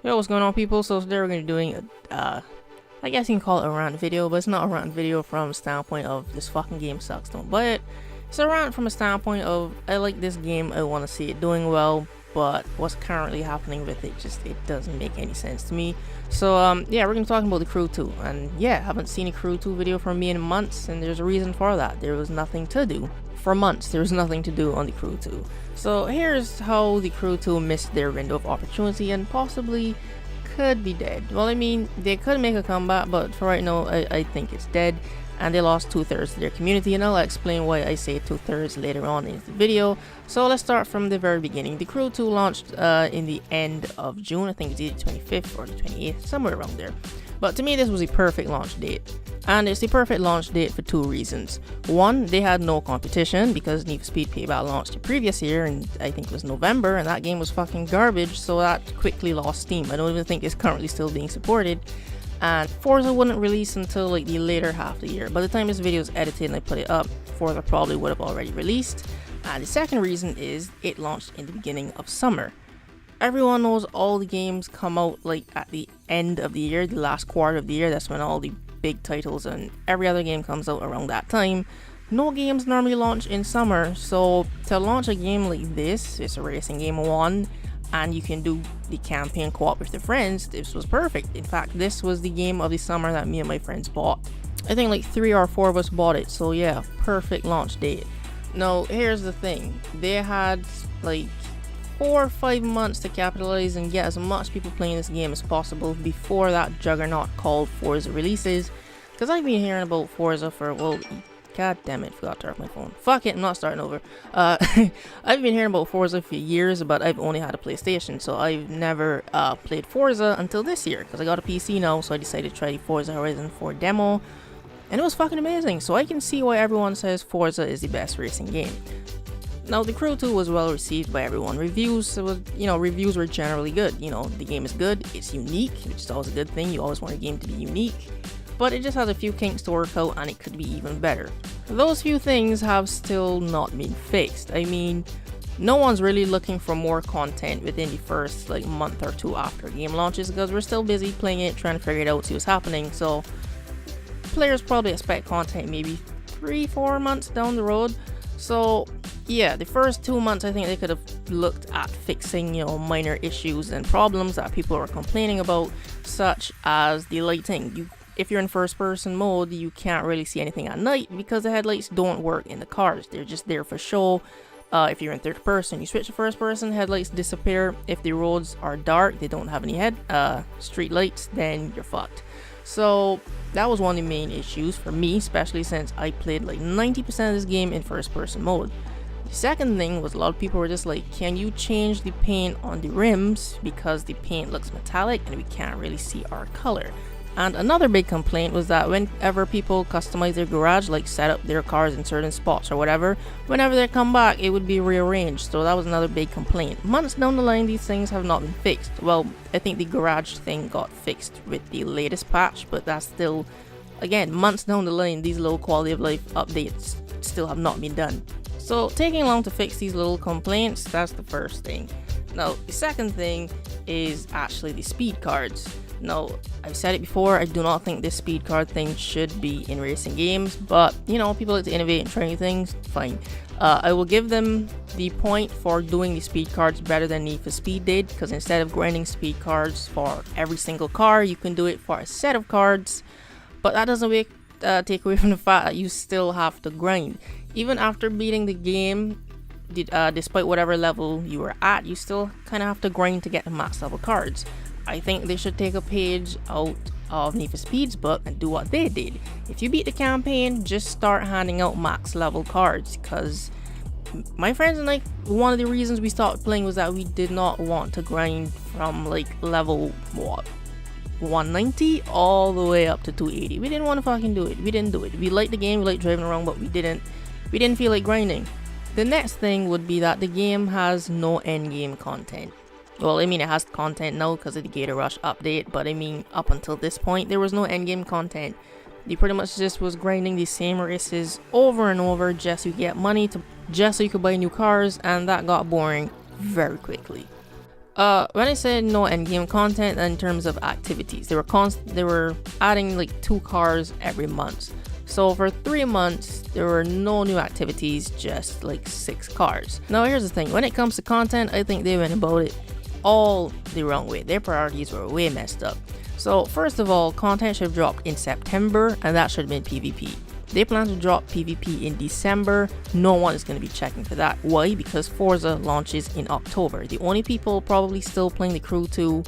Yo, what's going on, people? So today we're going to be doing I guess you can call it a rant video, but it's not a rant video from a standpoint of this fucking game sucks, don't buy it. It's a rant from a standpoint of I like this game, I want to see it doing well, but what's currently happening with it it doesn't make any sense to me. So yeah, we're going to be talking about the Crew 2, and yeah, haven't seen a Crew 2 video from me in months, and there's a reason for that. There was nothing to do. For months, there was nothing to do on the Crew 2. So here's how the Crew 2 missed their window of opportunity and possibly could be dead. Well, I mean, they could make a comeback, but for right now, I think it's dead. And they lost 2/3 of their community, and I'll explain why I say 2/3 later on in the video. So let's start from the very beginning. The Crew 2 launched in the end of June. I think it's either 25th or the 28th, somewhere around there. But to me, this was a perfect launch date. And it's the perfect launch date for two reasons. One, they had no competition because Need for Speed Payback launched the previous year, and I think it was November, and that game was fucking garbage, so that quickly lost steam. I don't even think it's currently still being supported. And Forza wouldn't release until like the later half of the year. By the time this video is edited and I put it up, Forza probably would have already released. And the second reason is it launched in the beginning of summer. Everyone knows all the games come out like at the end of the year, the last quarter of the year. That's when all the big titles and every other game comes out around that time. No games normally launch in summer, so to launch a game like this, it's a racing game one, and you can do the campaign co-op with your friends, this was perfect. In fact, this was the game of the summer that me and my friends bought. I think like 3 or 4 of us bought it, so yeah, perfect launch date. Now, here's the thing. They had like 4 or 5 months to capitalize and get as much people playing this game as possible before that juggernaut called Forza releases. Because I've been hearing about Forza for, well, god damn it, forgot to turn off my phone. Fuck it, I'm not starting over. I've been hearing about Forza for years, but I've only had a PlayStation, so I've never played Forza until this year. Because I got a PC now, so I decided to try the Forza Horizon 4 demo. And it was fucking amazing, so I can see why everyone says Forza is the best racing game. Now, the Crew 2 was well received by everyone. Reviews were generally good. The game is good, it's unique, which is always a good thing. You always want a game to be unique. But it just has a few kinks to work out, and it could be even better. Those few things have still not been fixed. I mean, no one's really looking for more content within the first like month or two after game launches, because we're still busy playing it, trying to figure it out, see what's happening. So players probably expect content maybe 3-4 months down the road. So yeah, the first 2 months, I think they could have looked at fixing, minor issues and problems that people are complaining about, such as the lighting. If you're in first person mode, you can't really see anything at night because the headlights don't work in the cars. They're just there for show. If you're in third person, you switch to first person, headlights disappear. If the roads are dark, they don't have any street lights, then you're fucked. So that was one of the main issues for me, especially since I played like 90% of this game in first person mode. The second thing was a lot of people were just like, can you change the paint on the rims because the paint looks metallic and we can't really see our color. And another big complaint was that whenever people customize their garage, like set up their cars in certain spots or whatever, whenever they come back, it would be rearranged. So that was another big complaint. Months down the line, these things have not been fixed. Well, I think the garage thing got fixed with the latest patch, but that's still, again, months down the line, these little quality of life updates still have not been done. So taking long to fix these little complaints, that's the first thing. Now, the second thing is actually the speed cards. Now, I've said it before, I do not think this speed card thing should be in racing games, but, people like to innovate and try new things, fine. I will give them the point for doing the speed cards better than Need for Speed did, because instead of grinding speed cards for every single car, you can do it for a set of cards, but that doesn't take away from the fact that you still have to grind. Even after beating the game, despite whatever level you were at, you still kind of have to grind to get the max level cards. I think they should take a page out of Need for Speed's book and do what they did. If you beat the campaign, just start handing out max level cards, because my friends and I, one of the reasons we stopped playing was that we did not want to grind from like level 190 all the way up to 280. We didn't want to fucking do it. We didn't do it. We liked the game, we liked driving around, but we didn't feel like grinding. The next thing would be that the game has no end game content. Well, I mean, it has content now because of the Gator Rush update, but I mean, up until this point, there was no endgame content. They pretty much just was grinding the same races over and over just to get money, just so you could buy new cars, and that got boring very quickly. When I said no endgame content, in terms of activities, they were adding like 2 cars every month. So for 3 months, there were no new activities, just like 6 cars. Now here's the thing, when it comes to content, I think they went about it all the wrong way. Their priorities were way messed up. So first of all, content should have dropped in September, and that should have been PvP. They plan to drop PvP in December. No one is going to be checking for that. Why? Because Forza launches in October. The only people probably still playing the Crew 2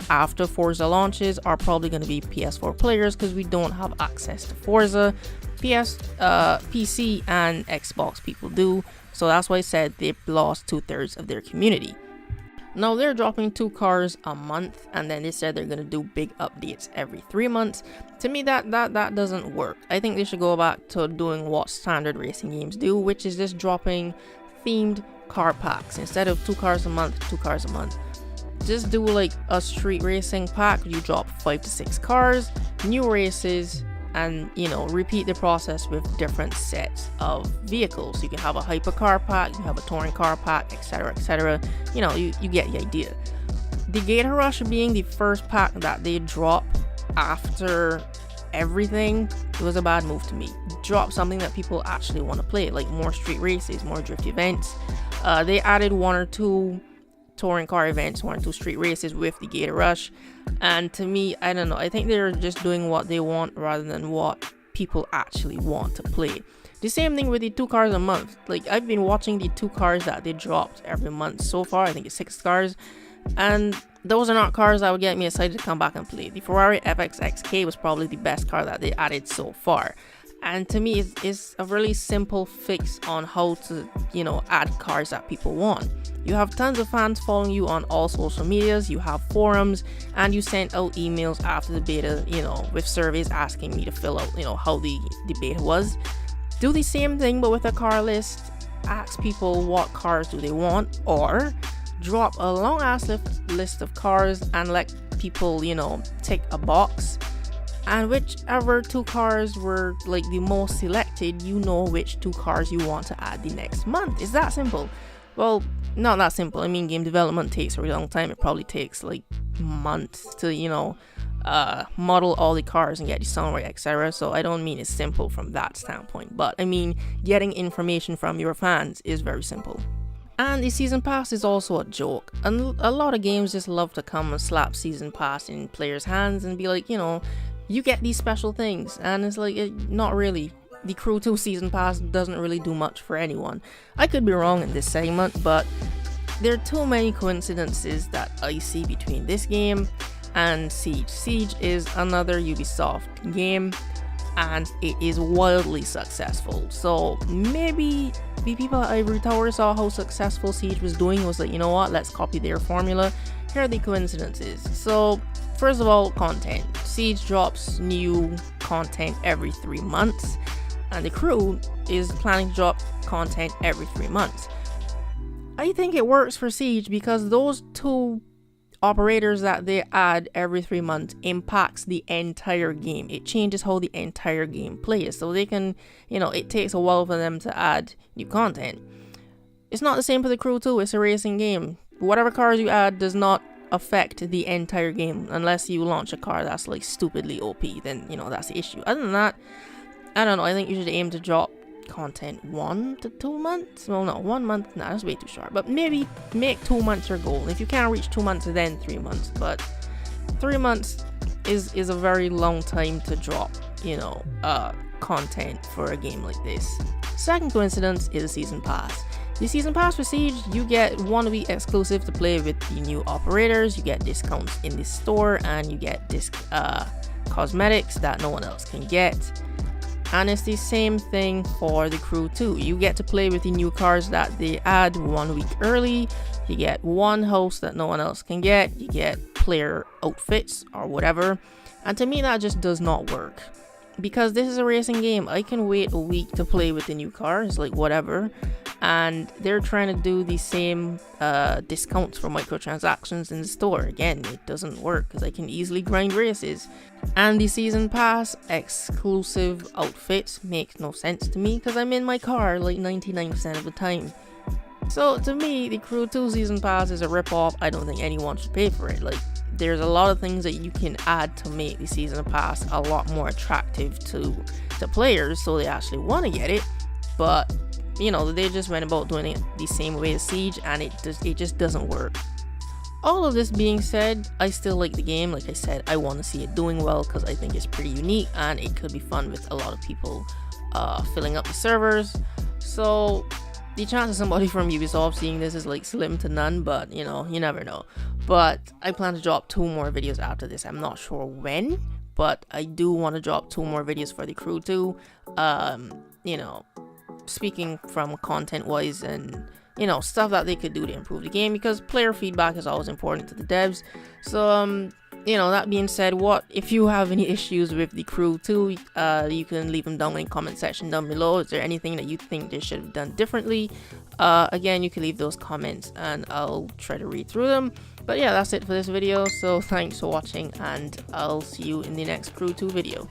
after Forza launches are probably going to be PS4 players, because we don't have access to Forza. PC and Xbox people do, so that's why I said they've lost 2/3 of their community. Now they're dropping 2 cars a month, and then they said they're going to do big updates every 3 months. To me, that doesn't work. I think they should go back to doing what standard racing games do, which is just dropping themed car packs. Instead of 2 cars a month, 2 cars a month. Just do like a street racing pack. You drop 5 to 6 cars, new races, and repeat the process with different sets of vehicles. You can have a hypercar pack, you have a touring car pack, etc, etc. You get the idea. The Gator Rush being the first pack that they drop after everything, it was a bad move to me. Drop something that people actually want to play, like more street races, more drift events. They added 1 or 2 touring car events, 1 or 2 street races with the Gator Rush, and to me, I don't know, I think they're just doing what they want rather than what people actually want to play. The same thing with the 2 cars a month. Like, I've been watching the 2 cars that they dropped every month so far. I think it's 6 cars, and those are not cars that would get me excited to come back and play. The Ferrari FXXK was probably the best car that they added so far. And to me, it's a really simple fix on how to, add cars that people want. You have tons of fans following you on all social medias, you have forums, and you sent out emails after the beta, with surveys asking me to fill out, how the beta was. Do the same thing, but with a car list. Ask people what cars do they want, or drop a long ass list of cars and let people, tick a box. And whichever 2 cars were like the most selected, which 2 cars you want to add the next month. It's that simple. Well, not that simple. I mean, game development takes a really long time. It probably takes like months to, model all the cars and get the sound right, etc. So I don't mean it's simple from that standpoint. But I mean, getting information from your fans is very simple. And the season pass is also a joke. And a lot of games just love to come and slap season pass in players' hands and be like, you get these special things, and it's like, not really. The Crew 2 season pass doesn't really do much for anyone. I could be wrong in this segment, but there are too many coincidences that I see between this game and Siege. Siege is another Ubisoft game, and it is wildly successful. So maybe the people at Ivory Tower saw how successful Siege was doing and was like, let's copy their formula. Here are the coincidences. So first of all, content. Siege drops new content every 3 months, and the Crew is planning to drop content every 3 months. I think it works for Siege because those 2 operators that they add every 3 months impacts the entire game. It changes how the entire game plays, so they can, it takes a while for them to add new content. It's not the same for the Crew 2. It's a racing game. Whatever cars you add does not affect the entire game unless you launch a car that's like stupidly OP. Then that's the issue. Other than that, I don't know, I think you should aim to drop content 1 to 2 months. Well, no, 1 month, nah, that's way too short, but maybe make 2 months your goal. If you can't reach 2 months, then 3 months, but 3 months is a very long time to drop content for a game like this. Second coincidence is a season pass. The season pass for Siege, you get 1 week exclusive to play with the new operators, you get discounts in the store, and you get cosmetics that no one else can get. And it's the same thing for the Crew 2. You get to play with the new cars that they add 1 week early, you get 1 host that no one else can get, you get player outfits or whatever, and to me that just does not work. Because this is a racing game, I can wait a week to play with the new cars, like whatever, and they're trying to do the same discounts for microtransactions in the store. Again, it doesn't work because I can easily grind races. And the season pass exclusive outfits makes no sense to me because I'm in my car like 99% of the time. So to me, the Crew 2 Season Pass is a ripoff. I don't think anyone should pay for it. Like, there's a lot of things that you can add to make the Season Pass a lot more attractive to players, so they actually want to get it. But you know, they just went about doing it the same way as Siege, and it just doesn't work. All of this being said, I still like the game. Like I said, I want to see it doing well because I think it's pretty unique and it could be fun with a lot of people filling up the servers. So the chance of somebody from Ubisoft seeing this is like slim to none, but you know, you never know. But I plan to drop 2 more videos after this. I'm not sure when, but I do want to drop 2 more videos for the Crew 2. You know, speaking from content wise and you know, stuff that they could do to improve the game, because player feedback is always important to the devs. So you know, that being said, what if you have any issues with the Crew 2, you can leave them down in the comment section down below. Is there anything that you think they should have done differently? Again, you can leave those comments and I'll try to read through them. But yeah, that's it for this video, so thanks for watching and I'll see you in the next Crew 2 video.